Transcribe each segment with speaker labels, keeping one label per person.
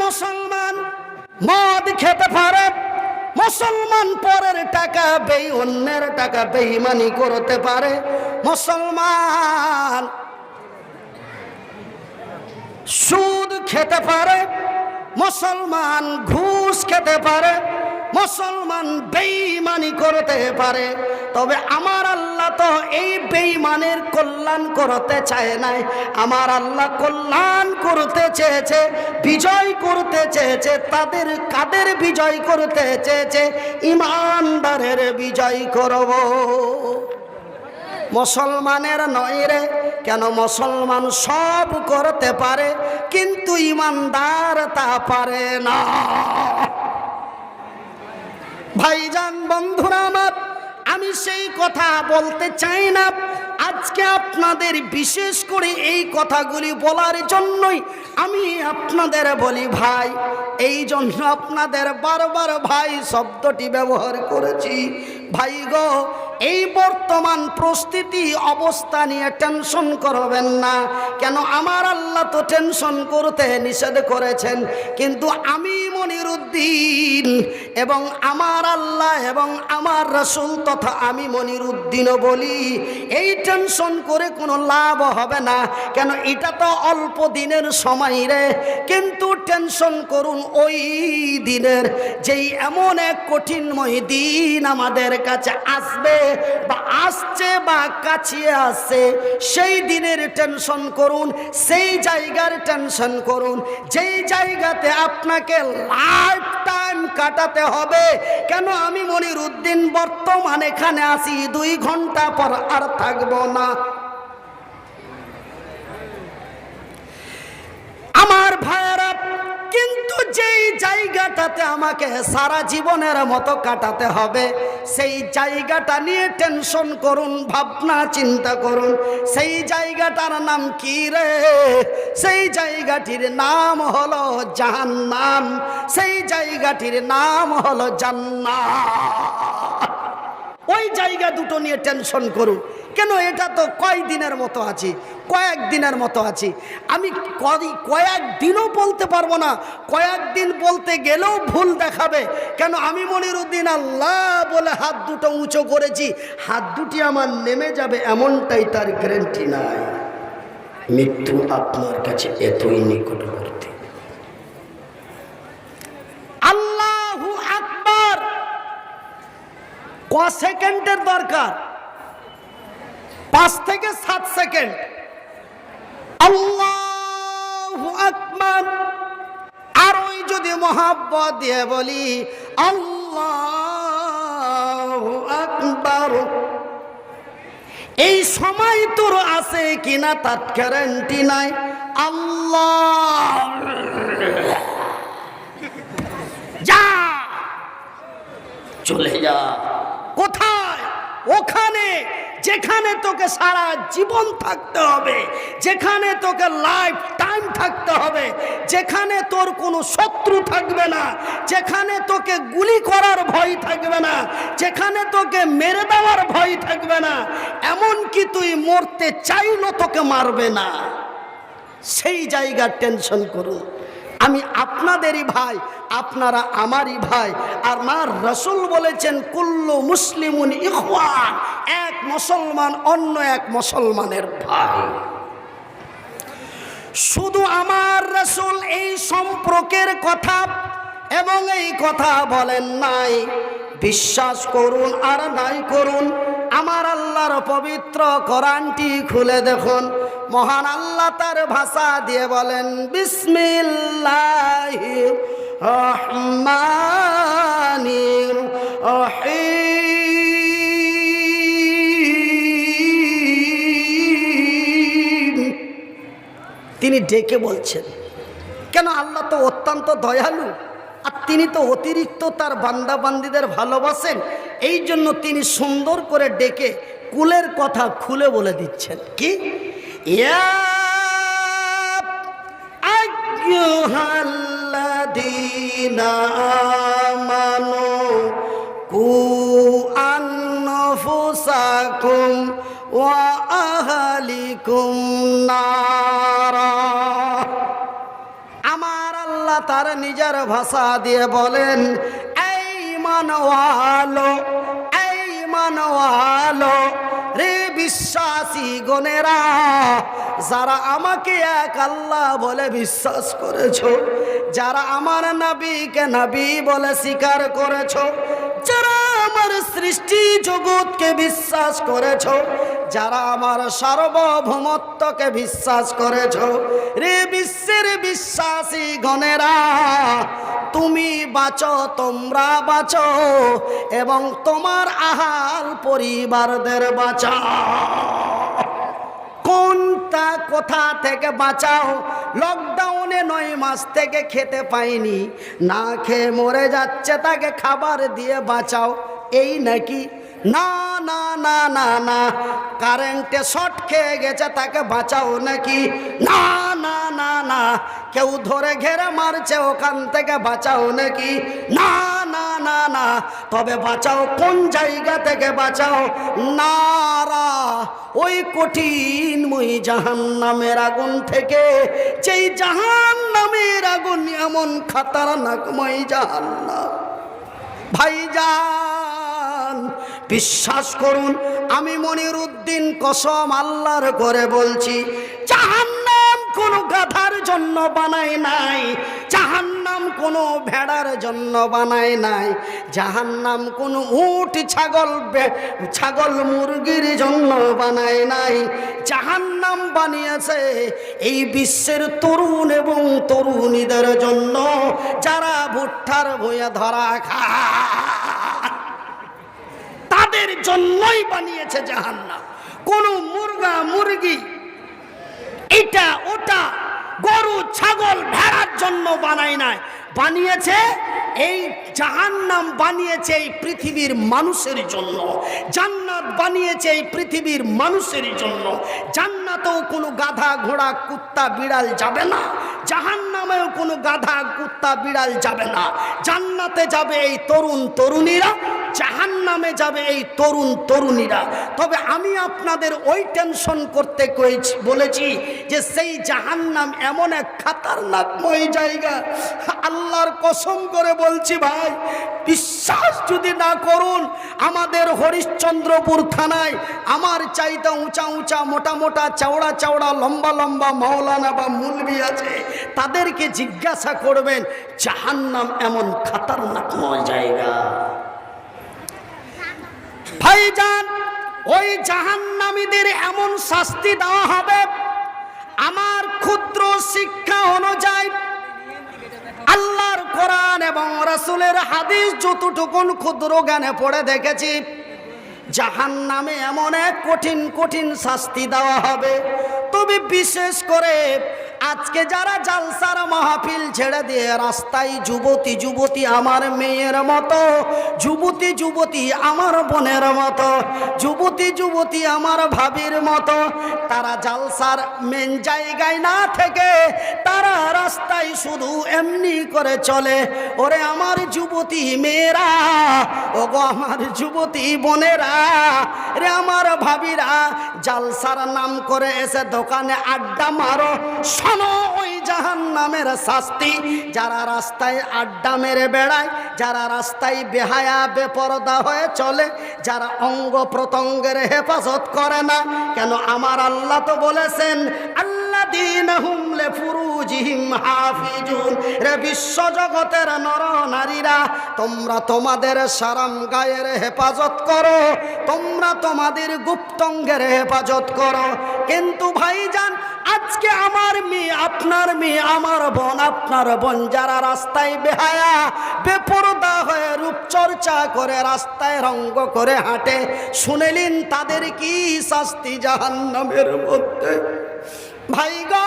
Speaker 1: মুসলমান মদ খেতে পারে, মুসলমান পরের টাকা অন্যের টাকা বেঈমানি করতে পারে, মুসলমান সুদ খেতে পারে, মুসলমান ঘুষ খেতে পারে, মুসলমান বেঈমানি করতে পারে। তবে আমার আল্লাহ তো এই বেঈমানের কল্যাণ করতে চায় নাই। আমার আল্লাহ কল্যাণ করতে চেয়েছে, বিজয় করতে চেয়েছে। তাদের কাদের বিজয় করতে চেয়েছে? ইমানদারের বিজয় করব। মুসলমানের নয় রে। কেন? মুসলমান সব করতে পারে, কিন্তু ইমানদার তা পারে না। ভাইজান, বন্ধুরা আমার, আমি সেই কথা বলতে চাই না। আজকে আপনাদের বিশেষ করে এই কথাগুলি বলার জন্যই আমি আপনাদের বলি ভাই। এই জন্য আপনাদের বারবার ভাই শব্দটি ব্যবহার করেছি। ভাই গো, এই বর্তমান পরিস্থিতি অবস্থা নিয়ে টেনশন করবেন না। কেন? আমার আল্লাহ তো টেনশন করতে নিষেধ করেছেন, কিন্তু আমি মনিরুদ্দিন এবং আমার আল্লাহ এবং আমার রাসূল তথা আমি মনিরুদ্দিনও বলি, এই টেনশন করে কোনো লাভ হবে না। কেন? এটা তো অল্প দিনের সময় রে। কিন্তু টেনশন করুন ওই দিনের, যেই এমন এক কঠিনময় দিন আমাদের কাছে আসবে বা আসছে বা কাছে আসছে, সেই দিনের টেনশন করুন, সেই জায়গার টেনশন করুন, যেই জায়গাতে আপনাকে লাইফ টাইম কাটাতে হবে। কেন? আমি মনিরুদ্দিন বর্তমান এখানে আসি, 2 ঘন্টা পর আর থাকবো না। আমার ভাইয়েরা, কিন্তু যেই জায়গাটাতে আমাকে সারা জীবনের মতো কাটাতে হবে, সেই জায়গাটা নিয়ে টেনশন করুন, ভাবনা চিন্তা করুন। সেই জায়গাটার নাম কি রে? সেই জায়গাটির নাম হলো জাহান্নাম, সেই জায়গাটির নাম হলো জান্নাত। ওই জায়গা দুটো নিয়ে টেনশন করুন। কেন? এটা তো কয়দিনের মতো আছি, কয়েকদিনের মতো আছি। আমি কয়েকদিনও বলতে পারবো না, কয়েকদিন বলতে গেলেও ভুল দেখাবে। কেন? আমি মনিরুদ্দিন আল্লাহ বলে হাত দুটো উঁচু করেছি, হাত দুটি আমার নেমে যাবে এমনটাই তার গ্যারান্টি নাই। মৃত্যু আপনার কাছে এতই নিকটবর্তী। আল্লাহু আকবার ক সেকেন্ডের দরকার? 5 থেকে 7 সেকেন্ড। আল্লাহু আকবার। আর ওই যদি মহাব্বত দিয়ে বলি আল্লাহু আকবার, এই সময় তোর আছে কিনা তার গ্যারান্টি নাই। আল্লাহ যা, চলে যা। কোথায়? ওখানে যেখানে তোকে সারা জীবন থাকতে হবে, যেখানে তোকে লাইফ টাইম থাকতে হবে, যেখানে তোর কোনো শত্রু থাকবে না, যেখানে তোকে গুলি করার ভয় থাকবে না, যেখানে তোকে মেরে দেওয়ার ভয় থাকবে না, এমনকি তুই মরতে চাইলেও তোকে মারবে না, সেই জায়গার টেনশন করুন। আমি আপনাদেরই ভাই, আপনারা আমারই ভাই। আর আমার রাসূল বলেছেন কুল্লু মুসলিমুন ইখওয়ান, এক মুসলমান অন্য এক মুসলমানের ভাই। শুধু আমার রাসূল এই সম্পর্কের কথা এবং এই কথা বলেন নাই, বিশ্বাস করুন আর নাই করুন, আমার আল্লাহর পবিত্র কোরআনটি খুলে দেখুন। মহান আল্লাহ তার ভাষা দিয়ে বলেন বিসমিল্লাহির রহমানির রহিম। তিনি ডেকে বলছেন। কেন? আল্লাহ তো অত্যন্ত দয়ালু, আর তিনি তো অতিরিক্ত তার বান্দা বান্দীদের ভালোবাসেন। এই জন্য তিনি সুন্দর করে ডেকে কুলের কথা খুলে বলে দিচ্ছেন। কি? ইয়া আইয়ুহাল্লাযীনা আমানু কু আনফুসাকুম ওয়া আহলিকুম নারা। আমার আল্লাহ আল্লাহ তার নিজের ভাষা দিয়ে বলেন, এই মানওয়ালো, এই মানওয়ালো, রে বিশ্বাসী গণেরা, যারা আমাকে এক আল্লাহ বলে বিশ্বাস করেছো, যারা আমার নবীকে নবী বলে স্বীকার করেছো, যারা আমার সৃষ্টি জগৎকে বিশ্বাস করেছো, যারা আমার সার্বভৌমত্বকে বিশ্বাস করেছো, রে বিশ্বের বিশ্বাসী গণেরা, তুমি বাঁচো, তোমরা বাঁচো এবং তোমার আহাল পরিবারদের বাঁচাও। কোনটা কোথা থেকে বাঁচাও? লকডাউনে 9 মাস থেকে খেতে পাইনি, না খেয়ে মরে যাচ্ছে, তাকে খাবার দিয়ে বাঁচাও, এই নাকি? না না না না না। কারেন্টে শর্ট খেয়ে গেছে, তাকে বাঁচাও নাকি? না না না না। কেউ ধরে ঘেরে মারছে, ওখান থেকে বাঁচাও নাকি? না না না না। তবে বাঁচাও কোন জায়গা থেকে বাঁচাও? নারা, ওই কঠিনময় জাহান্নামের আগুন থেকে। যেই জাহান্নামের আগুন এমন খতরনাকময় জাহান্নাম ভাইজান, বিশ্বাস করুন, আমি মনিরউদ্দিন কসম আল্লাহর করে বলছি, জাহান্নাম কোনো গাধার জন্য বানায় নাই, জাহান্নাম কোনো ভেড়ার জন্য বানায় নাই, জাহান্নাম কোনো উট ছাগল মুরগির জন্য বানায় নাই। জাহান্নাম বানিয়েছে এই বিশ্বের তরুণ এবং তরুণীদের জন্য, যারা ভুট্টার ভুঁয়ে ধরা খায়, তাদের জন্যই বানিয়েছে জাহান্নাম। কোনো মুরগা মুরগি, এটা ওটা, গরু ছাগল ভেড়ার জন্য বানায় নাই, বানিয়েছে এই জাহান্নাম বানিয়েছে এই পৃথিবীর মানুষের জন্য। জান্নাত বানিয়েছে এই পৃথিবীর মানুষের জন্য। জান্নাতেও কোনো গাধা ঘোড়া কুত্তা বিড়াল যাবে না, জাহান্নামেও কোনো গাধা কুত্তা বিড়াল যাবে না। জান্নাতে যাবে এই তরুণ তরুণীরা, জাহান্নামে যাবে এই তরুণ তরুণীরা। তবে আমি আপনাদের ওই টেনশন করতে বলেছি যে সেই জাহান্নাম এমন এক খতরনাকময় জায়গা, আল্লাহর কসম করে বলছি ভাই, বিশ্বাস যদি না করুন, আমাদের হরিশ্চন্দ্রপুর থানায় আমার চাইতে উঁচা উঁচা মোটা মোটা চওড়া চওড়া লম্বা লম্বা মাওলানা বা মুলবি আছে, তাদেরকে জিজ্ঞাসা করবেন জাহান্নাম এমন খতরনাকময় জায়গা। ভাইজান, ওই জাহান্নামীদের এমন শাস্তি দেওয়া হবে, আমার ক্ষুদ্র শিক্ষা অনুযায়ী, আল্লাহর কোরআন এবং রাসূলের হাদিস যতটুকুন ক্ষুদ্র জ্ঞানে পড়ে দেখেছি, জাহান্নামে এমন এক কঠিন কঠিন শাস্তি দেওয়া হবে। তবে বিশেষ করে আজকে যারা জালসার মাহফিল ছেড়ে দিয়ে রাস্তায় যুবতী যুবতী আমার মেয়ের মতো, যুবতী যুবতী আমার বোনের মতো, যুবতী যুবতী আমার ভাবির মতো, তারা জালসার মেন জায়গায় না থেকে তারা রাস্তায় শুধু এমনি করে চলে। ওরে আমার যুবতী মেয়েরা, ওগো আমার যুবতী বোনেরা, রে আমার ভাবিরা, জালসার নাম করে এসে দোকানে আড্ডা মারো, শোনো ওই জাহান্নামের শাস্তি। যারা রাস্তায় আড্ডা মেরে বেড়ায়, যারা রাস্তায় বেহায়া বেপরদা হয়ে চলে, যারা অঙ্গ প্রত্যঙ্গের হেফাজত করে না, কেন আমার আল্লাহ তো বলেছেন আল্লাযীনাহুম লিফুরুজিহিম হাফিজুন, রে বিশ্ব জগতের নর নারীরা, তোমরা তোমাদের সারাম গায়ের হেফাজত করো, তোমরা তোমাদের গুপ্তঙ্গের হেফাজত করো। কিন্তু ভাইজান, আজকে আমার মেয়ে, আপনার মেয়ে, আমার বোন, আপনার বোন যারা রাস্তায় বেহায়া বেপরদা হয়ে রূপচর্চা করে রাস্তায় রঙ্গ করে হাঁটে, শুনেলেন তাদের কি শাস্তি জাহান্নামের মধ্যে। ভাই গো,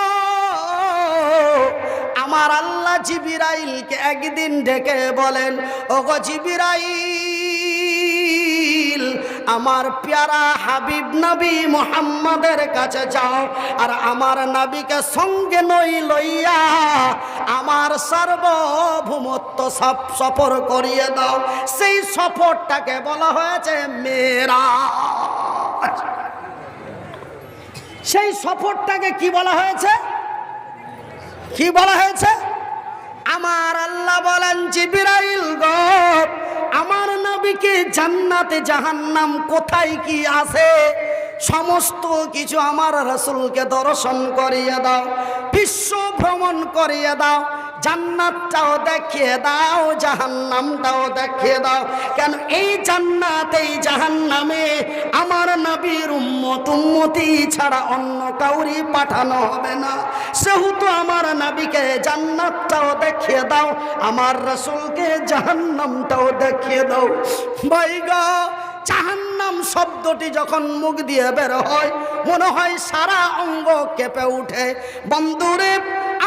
Speaker 1: আমার আল্লাহ জিবরাইলকে একদিন ডেকে বলেন, ওগো জিবরাইল, আমার প্যারা হাবিব নবী মুহাম্মাদের কাছে যাও, আর আমার নবীকে সঙ্গে নই লইয়া আমার সার্বভৌমত্ব সফর করিয়ে দাও। সেই সফরটাকে বলা হয়েছে মেরাজ। সেই সফরটাকে কি বলা হয়েছে? কি বলা হয়েছে? আমার আল্লাহ বলেন, জিবরাইল গো, আমার নবীকে জান্নাতে জাহান্নাম কোথায় কি আছে সমস্ত কিছু আমার রাসূলকে দর্শন করিয়ে দাও, বিশ্ব ভ্রমণ করিয়ে দাও, জান্নাতটাও দেখিয়ে দাও, জাহান্নামটাও দেখিয়ে দাও। কেন এই জান্নাত এই জাহান্নামে আমার নবীর উম্মতি ছাড়া অন্য কাউরি পাঠানো হবে না। সেহেতু আমার নবীকে জান্নাতটাও দেখিয়ে দাও, আমার রাসূলকে জাহান্নামটাও দেখিয়ে দাও। ভাই গো, জাহান্নাম শব্দটি যখন মুখ দিয়ে বের হয় মনে হয় সারা অঙ্গ কেঁপে ওঠে। বন্ধুরে,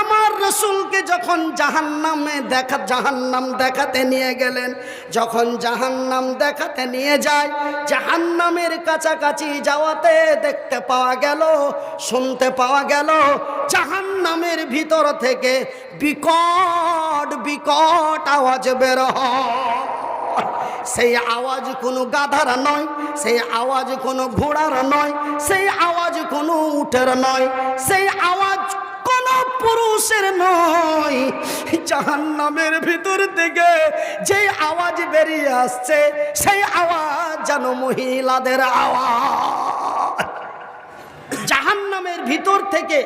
Speaker 1: আমার রাসূলকে যখন জাহান্নাম দেখাতে নিয়ে গেলেন, যখন জাহান্নাম দেখাতে নিয়ে যায়, জাহান্নামের কাছাকাছি যাওয়াতে দেখতে পাওয়া গেল, শুনতে পাওয়া গেল, জাহান্নামের ভিতর থেকে বিকট বিকট আওয়াজ বের হয়। সেই আওয়াজ কোনো গাধার নয়, সেই আওয়াজ কোনো ঘোড়ার নয়, সেই আওয়াজ কোনো উটের নয়, সেই আওয়াজ কোনো পুরুষের নয়। জাহান্নামের ভিতর থেকে যে আওয়াজ বেরিয়ে আসছে সেই আওয়াজ যেন মহিলাদের আওয়াজ। জাহান্নামের ভিতর থেকে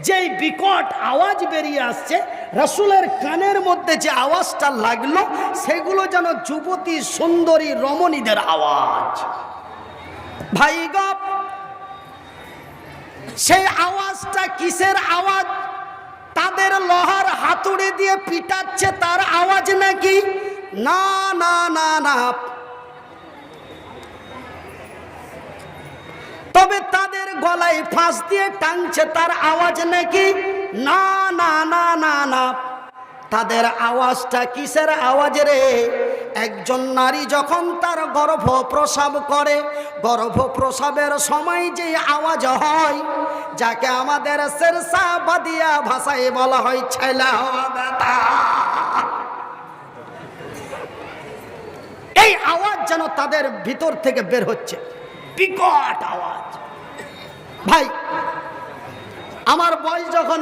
Speaker 1: যেই বিকট আওয়াজ বেরিয়ে আসছে, রাসূলের কানের মধ্যে যে আওয়াজটা লাগলো সেগুলো যেন যুবতী সুন্দরী রমণীদের আওয়াজ। ভাই গো, সেই আওয়াজটা কিসের আওয়াজ? তাদের লোহার হাতুড়ি দিয়ে পিটাচ্ছে তার আওয়াজ নাকি? না না না না। তবে তাদের গলায় ফাঁস দিয়ে টানছে তার আওয়াজ নাকি? না না না না না। তাদের আওয়াজটা কিসের আওয়াজ রে? একজন নারী যখন তার গর্ভ প্রসব করে, গর্ভ প্রসবের সময় যে আওয়াজ হয়, যাকে আমাদের শেরশাবাদিয়া ভাষায় বলা হয় ছেলা হওয়া ব্যথা, এই আওয়াজ যেন তাদের ভিতর থেকে বের হচ্ছে, বিকট আওয়াজ। ভাই, আমার বয়স যখন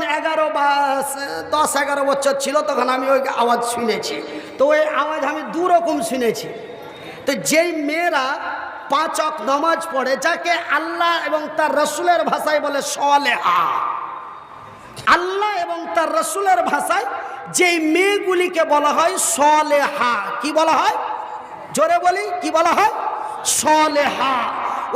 Speaker 1: 10-11 বছর ছিল তখন আমি ওই আওয়াজ শুনেছি। তো ওই আওয়াজ আমি দুরকম শুনেছি। তো যেই মেয়েরা 5 ওয়াক্ত নামাজ পড়ে, যাকে আল্লাহ এবং তার রাসূলের ভাষায় বলে সলেহা, আল্লাহ এবং তার রাসূলের ভাষায় যেই মেয়েগুলিকে বলা হয় সলেহা। কি বলা হয়? জোরে বলি, কি বলা হয়? সলেহা।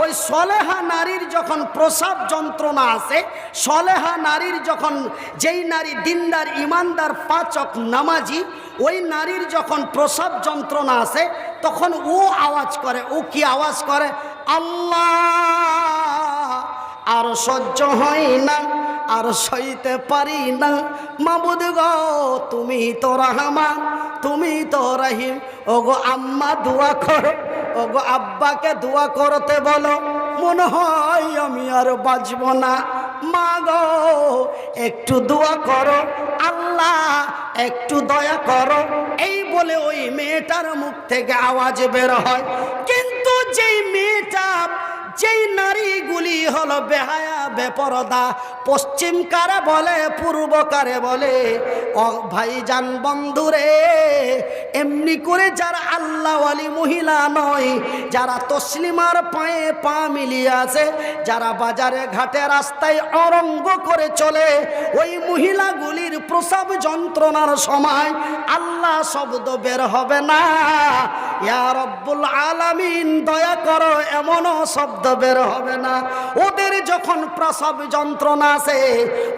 Speaker 1: ওই সলেহা নারীর যখন প্রসব যন্ত্রণা আসে, সলেহা নারীর যখন, যেই নারী দিনদার ইমানদার 5 ওয়াক্ত নামাজি, ওই নারীর যখন প্রসব যন্ত্রণা আসে তখন ও আওয়াজ করে। ও কি আওয়াজ করে? আল্লাহ, আর সহ্য হয় না, আর সইতে পারি না, মাবুদ গো তুমি তো রহমান, তুমি তো রহিম। ওগো আম্মা দোয়া করো, ওগো আব্বাকে দোয়া করতে বলো, মনে হয় আমি আর বাঁচব না, মা গো একটু দোয়া করো, আল্লাহ একটু দয়া করো। এই বলে ওই মেয়েটার মুখ থেকে আওয়াজ বের হয়। কিন্তু যেই মেয়েটা, যেই নারীগুলি হলো বেহায়া বেপরদা, পশ্চিম কারে বলে পূর্ব কারে বলে, ও ভাইজান বন্ধুরে, এমনি করে যারা আল্লাহওয়ালি মহিলা নয়, যারা তসলিমার পায়ে পা মিলিয়ে আছে, যারা বাজারে ঘাটে রাস্তায় অরঙ্গ করে চলে, ওই মহিলাগুলির প্রসব যন্ত্রণার সময় আল্লাহ শব্দ বের হবে না, ইয়া রব্বুল আলামিন দয়া করো এমনও শব্দ বের হবে না। ওদের যখন প্রসব যন্ত্রণা আসে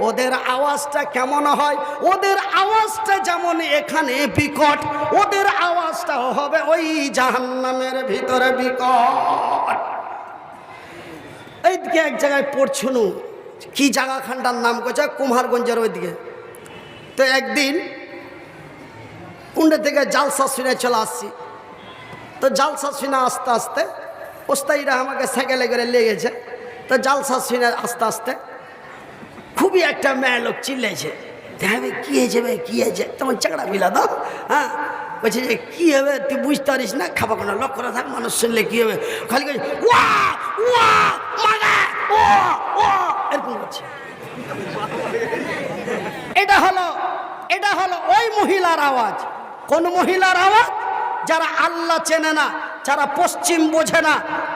Speaker 1: ওদের আওয়াজটা কেমন হয়? ওদের আওয়াজটা যেমন এখানে বিকট, ওদের আওয়াজটাও হবে ওই জাহান্নামের ভিতরে বিকট। এইদিকে এক জায়গায় পড়ছুনু, কি জায়গাখানটার নাম করছে, কুমারগঞ্জের ওইদিকে। তো একদিন কুণ্ডে থেকে জালসা শুনে চলে আসছি। তো জালসা শুনে আস্তে আস্তে ওস্তাইরা আমাকে সাইকেলে করে লেগেছে। তো জালসা শুনে আস্তে আস্তে খুবই একটা মেয়ে লোক চিল্লেছে, দেখবে কী হয়েছে ভাই, কী হয়েছে, তোমার চাকরা মিলা দাও। হ্যাঁ, বলছে যে কী হবে তুই বুঝতে পারিস না, খাবার কোনো লক্ষ্য করে থাক, মানুষ শুনলে কী হবে, খালি ওয়া ওয়া মাগা ও ও এরকম করছে। এটা হলো ওই মহিলার আওয়াজ। কোন মহিলার আওয়াজ? যারা আল্লাহ চেনে না, যারা পশ্চিম বোঝে না,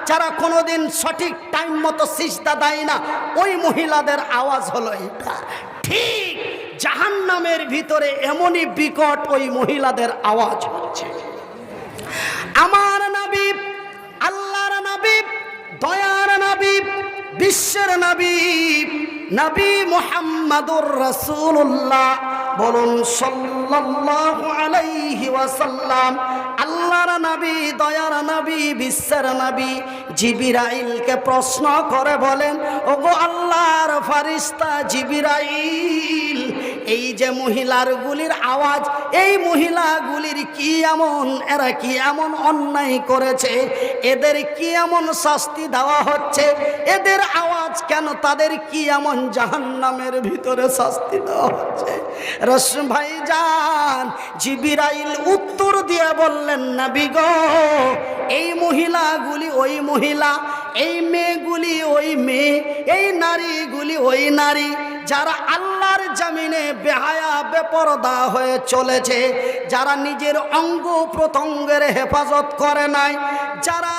Speaker 1: যারা কোনোদিন সঠিক টাইম মতো সিজদা দেয় না, ওই মহিলাদের আওয়াজ হলো এটা। ঠিক জাহান্নামের ভিতরে এমনই বিকট ওই মহিলাদের আওয়াজ হচ্ছে। আমার নবী, আল্লাহর নবী, দয়ার নবী, বিশ্বের নবী, নবী মুহাম্মাদুর রাসূলুল্লাহ বলুন সাল্লাল্লাহু আলাইহি ওয়াসাল্লাম, আল্লাহর নবী, দয়ার নবী, বিশ্বের নবী জিবরাইলকে প্রশ্ন করে বলেন, ওগো আল্লাহর ফেরেশতা জিবরাইল, এই যে মহিলাগুলির আওয়াজ, এই মহিলাগুলির কি এমন, এরা কি এমন অন্যায় করেছে, এদের কি এমন শাস্তি দেওয়া হচ্ছে, এদের আওয়াজ কেন, তাদের কি এমন জাহান্নামের ভিতরে শাস্তি দেওয়া হচ্ছে? রসুল ভাইজান জিবরাইল উত্তর দিয়ে বললেন, নবী গো, এই মহিলাগুলি ওই মহিলা, এই মেয়েগুলি ওই মেয়ে, এই নারীগুলি ওই নারী, যারা আল্লাহর জমিনে বেহায়া বেপরদা হয়ে চলেছে, যারা নিজের অঙ্গ প্রত্যঙ্গের হেফাজত করে নাই, যারা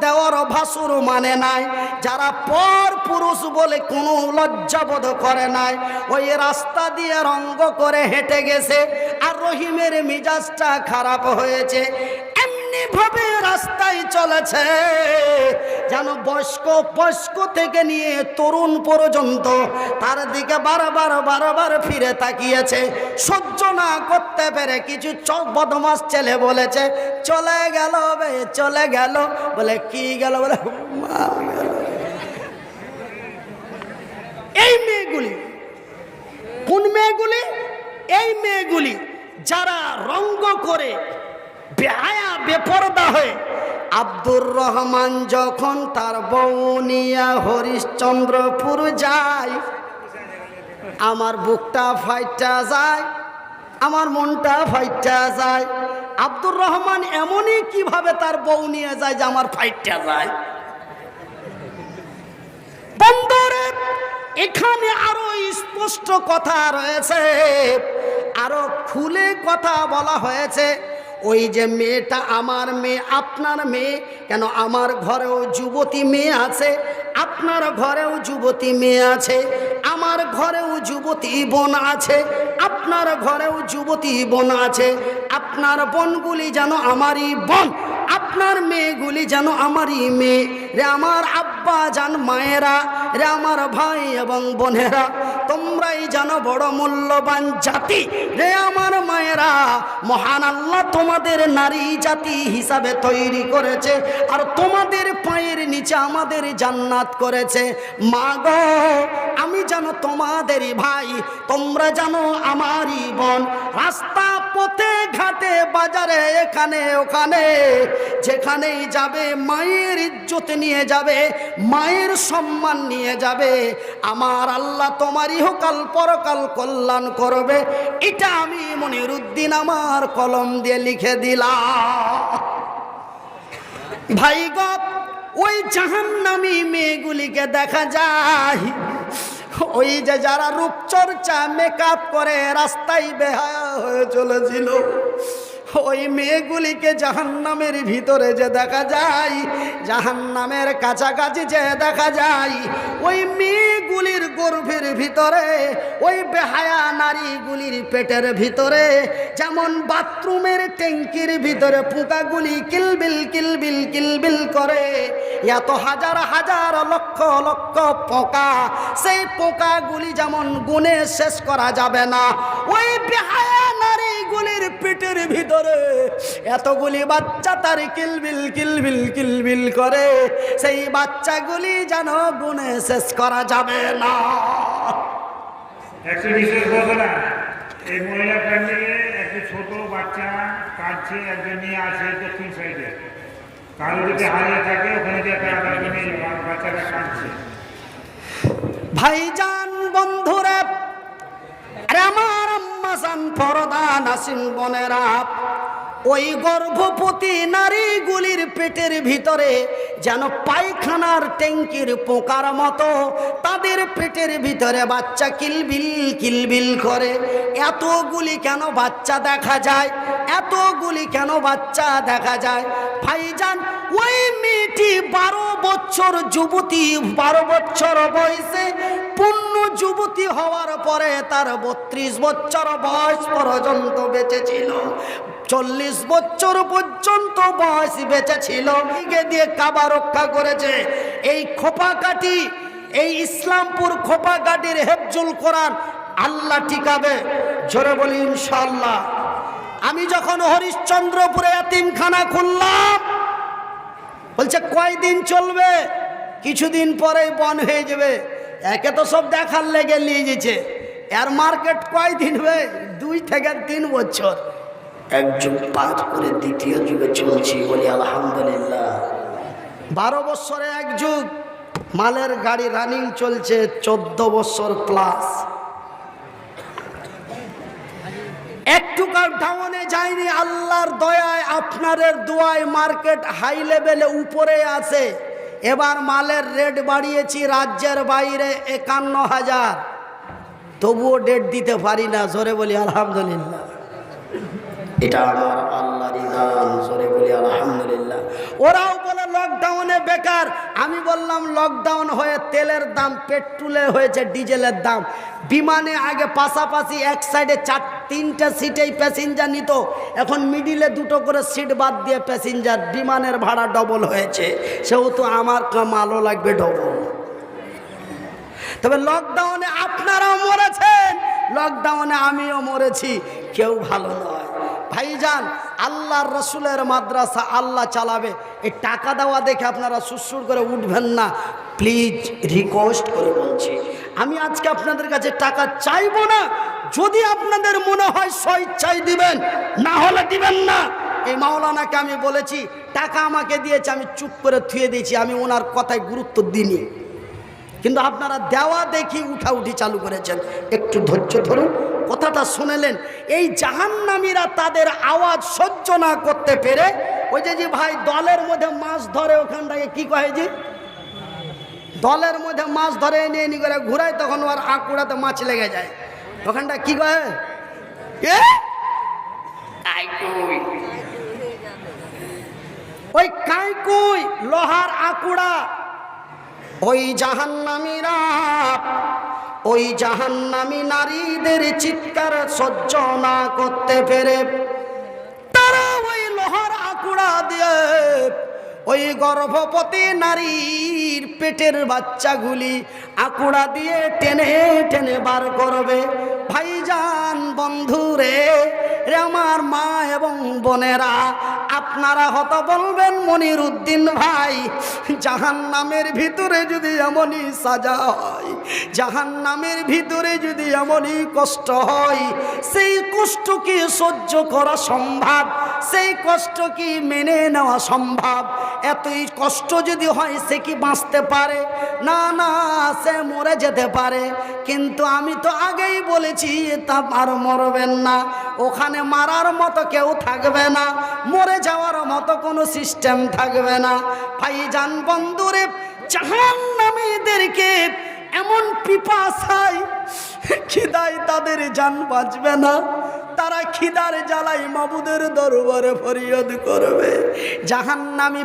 Speaker 1: দেওর ভাসুর মানে নাই, যারা পর পুরুষ বলে কোনো লজ্জাবোধ করে নাই, ওই রাস্তা দিয়ে রঙ্গ করে হেঁটে গেছে, আর রহিমের মিজাজটা খারাপ হয়েছে, এমনি ভাবে রাস্তায় চলেছে যেন বয়স্ক থেকে নিয়ে তরুণ পর্যন্ত তার দিকে বারবার ফিরে তাকিয়েছে। সহ্য না করতে পেরে কিছু বদমাস ছেলে বলেছে, চলে গেল বে, চলে গেল। বলে কি গেল? বলে গেল। এই মেয়েগুলি, কোন মেয়েগুলি? এই মেয়েগুলি যারা রঙ্গ করে বেহায়া বেপরদা হয়ে, আব্দুর রহমান যখন তার বউ নিয়া হরিশ্চন্দ্রপুর যায়, আমার বুকটা ফাইটা যায়, আমার মনটা ফাইটা যায়। আব্দুর রহমান এমনই কিভাবে তার বউ নিয়ে যায় যে আমার ফাইটা যায়। বন্ধুরে, এখানে আরো স্পষ্ট কথা রয়েছে, আরো খুলে কথা বলা হয়েছে। ওই যে মেয়েটা আমার মেয়ে, আপনার মেয়ে কেন, আমার ঘরেও যুবতী মেয়ে আছে, আপনার ঘরেও যুবতী মেয়ে আছে, আমার ঘরেও যুবতী বোন আছে, আপনার ঘরেও যুবতী বোন আছে। আপনার বোনগুলি যেন আমারই বোন, আপনার মেয়েগুলি যেন আমারই মেয়ে। রে আমার আব্বা জান মায়েরা, রে আমার ভাই এবং বোনেরা, তোমরাই জানো বড় মূল্যবান জাতি। রে আমার মায়েরা, মহান আল্লাহ তোমাদের নারী জাতি হিসাবে তৈরি করেছে, আর তোমাদের পায়ের নিচে আমাদের জান্নাত করেছে। মা গো, আমি জানো তোমাদেরই ভাই, তোমরা জানো আমারই বোন। রাস্তা পথে ঘাটে বাজারে এখানে ওখানে যেখানেই যাবে, মায়ের ইজ্জত নিয়ে যাবে, মায়ের সম্মান নিয়ে যাবে। আমার আল্লাহ তোমার ইহকাল পরকাল কল্যাণ করবে, এটা আমি মনিরুদ্দিন আমার কলম দিয়ে লিখে দিলাম। ভাই গো, ওই জাহান্নামী মেয়েগুলিকে দেখা যায়, ওই যে যারা রূপচর্চা মেকআপ করে রাস্তায় বেহায়া হয়ে চলেছিল, ওই মেয়েগুলিকে জাহান্নামের ভিতরে যে দেখা যায়, জাহান্নামের কাছাকাছি যে দেখা যায়, ওই মেয়েগুলির গর্ভের ভিতরে, ওই বেহায়া নারীগুলির পেটের ভিতরে যেমন বাথরুমের ট্যাঙ্কির ভিতরে পোকাগুলি কিলবিল কিলবিল কিলবিল করে, এত হাজার হাজার লক্ষ লক্ষ পোকা, সেই পোকাগুলি যেমন গুণে শেষ করা যাবে না, ওই বেহায়া নারীগুলির পেটের ভিতরে এতগুলি বাচ্চা তার কিলবিল কিলবিল কিলবিল করে, সেই বাচ্চাগুলি যেন গুণে শেষ করা যাবে না।
Speaker 2: একটু বিশেষ ঘটনা, এই মহিলা ফ্যামিলি একটি ছোট বাচ্চা কাঁদছে, একজন নিয়ে আসে দক্ষিণ সাইডে, কারো যদি হারিয়ে থাকে ওখানে যে একটা বাচ্চাটা কাঁদছে।
Speaker 1: ভাইজান বন্ধুরা, আরে আমার আম্মা জান পরদা নাসিম বোনেরা, ওই গর্ভবতী নারীগুলির পেটের ভিতরে যেন পায়খানার ট্যাঙ্কির পোকার মতো তাদের পেটের ভিতরে বাচ্চা কিলবিল কিলবিল করে। এতগুলি কেন বাচ্চা দেখা যায়? এতগুলি কেন বাচ্চা দেখা যায়? ভাইজান, ওই মেয়েটি 12 বছর যুবতী, 12 বছর বয়সে পূর্ণ যুবতী হওয়ার পরে তার 32 বছর বয়স পর্যন্ত বেঁচে ছিল, 40 বছর পর্যন্ত বয়স বেঁচে ছিল। দিয়ে কাবা রক্ষা করেছে। এই খোপাকাঠি, এই ইসলামপুর খোপাকাঠির হেফজুল কোরআন আল্লাহ টিকাবে, জোরে বলি ইনশাআল্লাহ। আমি যখন হরিশ্চন্দ্রপুরে এতিমখানা খুললাম, বলছে কয়দিন চলবে? কিছুদিন পরেই বন্ধ হয়ে যাবে। একে তো সব দেখার লেগে নিয়ে যেছে, এর মার্কেট কয়দিন হবে? 2 থেকে 3 বছর। এক যুগ পার করে দ্বিতীয় যুগে চলছি, বলি আলহামদুলিল্লাহ। 12 বছরে এক যুগ, মালের গাড়ি রানিং চলছে 14 বছর প্লাস। একটু ডাউনে যায়নি, আল্লাহর দয়ায় আপনাদের দোয়ায় মার্কেট হাই লেভেলে উপরে আছে। এবার মালের রেট বাড়িয়েছি রাজ্যের বাইরে 51,000, তবুও ডেট দিতে পারি না, জোরে বলি আলহামদুলিল্লাহ। এটা আমার আল্লাহরই দান, জোরে বলি আলহামদুলিল্লাহ। ওরাও বলে লকডাউনে বেকার। আমি বললাম লকডাউন হয়ে তেলের দাম, পেট্রোলের হয়েছে ডিজেলের দাম। বিমানে আগে পাশাপাশি এক সাইডে 3টা সিটেই প্যাসেঞ্জার নিত, এখন মিডিলে 2টো করে সিট বাদ দিয়ে প্যাসেঞ্জার। বিমানের ভাড়া ডবল হয়েছে, সেহেতু আমার মালও লাগবে ডবল। তবে লকডাউনে আপনারাও মরেছেন, লকডাউনে আমিও মরেছি, কেউ ভালো নয়। ভাইজান, আল্লাহর রসুলের মাদ্রাসা আল্লাহ চালাবে। এই টাকা দেওয়া দেখে আপনারা সুরসুর করে উঠবেন না, প্লিজ রিকোয়েস্ট করে বলছি। আমি আজকে আপনাদের কাছে টাকা চাইবো না, যদি আপনাদের মনে হয় স্বেচ্ছায় দিবেন, না হলে দিবেন না। এই মাওলানাকে আমি বলেছি, টাকা আমাকে দিয়েছে, আমি চুপ করে থুয়ে দিয়েছি, আমি ওনার কথায় গুরুত্ব দিইনি। কিন্তু আপনারা দেওয়া দেখি উঠাউঠি চালু করেছেন। একটু ধৈর্য ধরুন, কথাটা শুনেলেন। এই জাহান্নামীরা তাদের আওয়াজ সহ্য না করতে পেরে, ওই যে ভাই দলের মধ্যে মাছ ধরে, ওখানটাকে কি কয় যে দলের মধ্যে মাছ ধরে এনে এনে করে ঘুরায়, তখন ওর আঁকুড়াতে মাছ লেগে যায়, ওখানটা কি কয়? ওই কাইকুই, লোহার আঁকুড়া। ওই জাহান্নামীরা, ওই জাহান্নামী নারীদের চিৎকার সহ্য না করতে পেরে তারা ওই লোহার আঁকুড়া দিয়ে ওই গর্ভবতী নারীর পেটের বাচ্চাগুলি আঁকুড়া দিয়ে টেনে টেনে বার করবে। ভাইজান, বন্ধুরে, আমার মা এবং বোনেরা, আপনারা হয়তো বলবেন মনির উদ্দিন ভাই, জাহান্নামের ভিতরে যদি এমনই সাজা হয়, জাহান্নামের ভিতরে যদি এমনই কষ্ট হয়, সেই কষ্ট কি সহ্য করা সম্ভব? সেই কষ্ট কি মেনে নেওয়া সম্ভব? এতই কষ্ট যদি হয়, সে কি বাঁচতে পারে? না না, সে মরে যেতে পারে। কিন্তু আমি তো আগেই বলেছি, তা আর মরবেন না, ওখানে মারার মতো কেউ থাকবে না, মরে যাওয়ার মতো কোনো সিস্টেম থাকবে না। ভাইজান, বন্ধুরে, জাহান্নামীদেরকে এমন পিপাসায়, খিদায় তাদের জান বাঁচবে না, তারা খিদার জ্বালায় মাবুদের দরবারে ফরিয়াদ করবে। জাহান্নামী